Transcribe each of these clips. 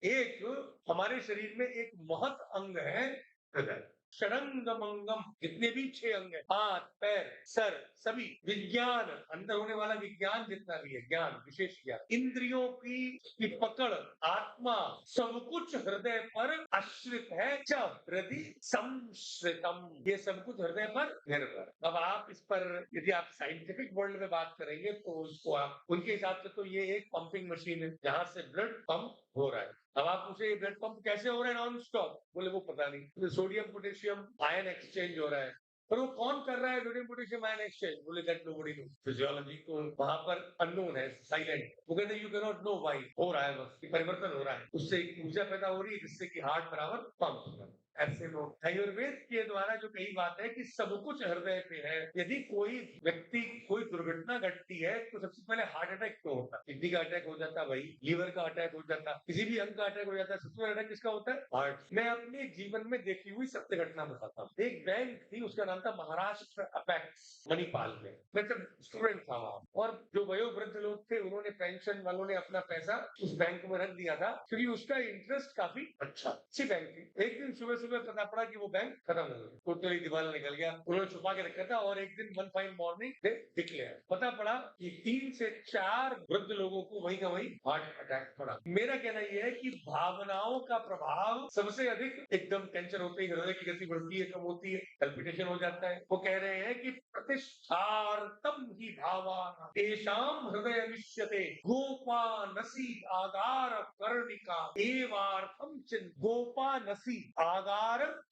एक हमारे शरीर में एक महत अंग है हृदय। षडंगमंगम, जितने भी 6 अंग है, हाथ, पैर, सर, सभी विज्ञान, अंदर होने वाला विज्ञान जितना भी है, ज्ञान, विशेष ज्ञान, इंद्रियों की पकड़, आत्मा, सब कुछ हृदय पर आश्रित है। च हृदय संश्रितम, ये सब कुछ हृदय पर निर्भर। अब आप इस पर यदि आप साइंटिफिक वर्ल्ड में बात करेंगे तो उसको आप उनके हिसाब से तो ये एक पंपिंग मशीन है जहां से ब्लड पंप हो रहा है। अब आप पूछे ब्लड पंप कैसे हो रहा है नॉन स्टॉप, बोले वो पता नहीं, तो सोडियम पोटेशियम आयन एक्सचेंज हो रहा है। पर वो कौन कर रहा है सोडियम पोटेशियम आयन एक्सचेंज, बोले दैट नोबडी नो, फिजियोलॉजी को वहां पर अननोन है, साइलेंट। वो कहते you can not know why, हो रहा है, बस परिवर्तन हो रहा है, उससे एक ऊर्जा पैदा हो रही है जिससे कि हार्ट बराबर पंप हो रहा है। ऐसे लोग आयुर्वेद के द्वारा जो कही बात है कि सब कुछ हृदय पे है। यदि कोई व्यक्ति कोई दुर्घटना घटती है तो सबसे पहले हार्ट अटैक क्यों होता है? किडनी का अटैक हो जाता है भाई, लीवर का अटैक हो जाता है, किसी भी अंग का अटैक हो जाता है, सबसे पहले अटैक किसका होता है? हार्ट। मैं अपने जीवन में देखी हुई सत्य घटना बताता हूँ। एक बैंक थी, उसका नाम था महाराष्ट्र अपेक्स, मणिपाल में। मैं जब स्टूडेंट था वहां, और जो वयोवृद्ध लोग थे उन्होंने, पेंशन वालों ने अपना पैसा उस बैंक में रख दिया था क्योंकि उसका इंटरेस्ट काफी अच्छा, अच्छी बैंक थी। एक दिन सुबह सुबह पता पड़ा कि वो बैंक खत्म हो गया, टोटली दिवाला निकल गया। उन्होंने छुपा के रखा था और एक दिन one fine morning they declare, पता पड़ा कि 3 से 4 वृद्ध लोगों को वहीं का वहीं हार्ट अटैक पड़ा। मेरा कहना यह है कि भावनाओं का प्रभाव सबसे अधिक, एकदम टेंशन होते ही हृदय की गति बढ़ती है, कम होती है, कल्पिटेशन हो जाता है। वो कह रहे हैं कि प्रतिष्ठार्थम ही भावाना तेषाम हृदय निश्यते गोपानसी आगार कर्णिका एवार्थम चिन्ह। गोपानसी आगार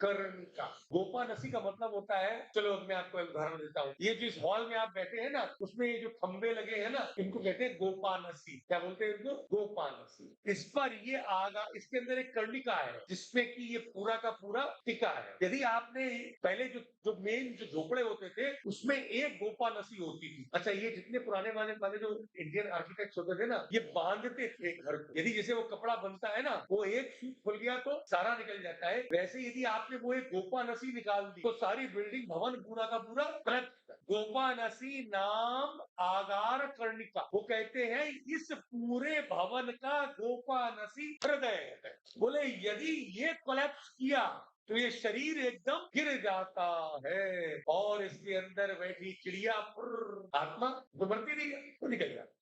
कर्णिका, गोपानसी का मतलब होता है, चलो अब मैं आपको एक उदाहरण देता हूँ। ये जिस हॉल में आप बैठे हैं ना, उसमें ये जो खंबे लगे हैं ना, इनको कहते हैं गोपानसी। क्या बोलते हैं इनको? गोपानसी। इस पर ये आगा, इसके अंदर एक कर्णिका है जिसमें कि ये पूरा का पूरा टिका है। यदि आपने पहले जो जो मेन जो झोपड़े होते थे उसमें एक गोपानसी होती थी। अच्छा, ये जितने पुराने वाले वाले जो इंडियन आर्किटेक्ट्स होते थे ना, ये बांधते थे घर को। यदि जैसे वो कपड़ा बनता है ना, वो एक सूत खुल गया तो सारा निकल जाता है, वैसे यदि आपने वो एक गोपानसी निकाल दी तो सारी बिल्डिंग भवन पूरा का पूरा पलट। गोपानसी नाम आगार कर्णिका, वो कहते हैं इस पूरे भवन का गोपानसी हृदय है। बोले यदि ये कोलैप्स किया तो ये शरीर एकदम गिर जाता है और इसके अंदर बैठी चिड़िया, आत्मा तो मरती नहीं है, तो निकल जाती।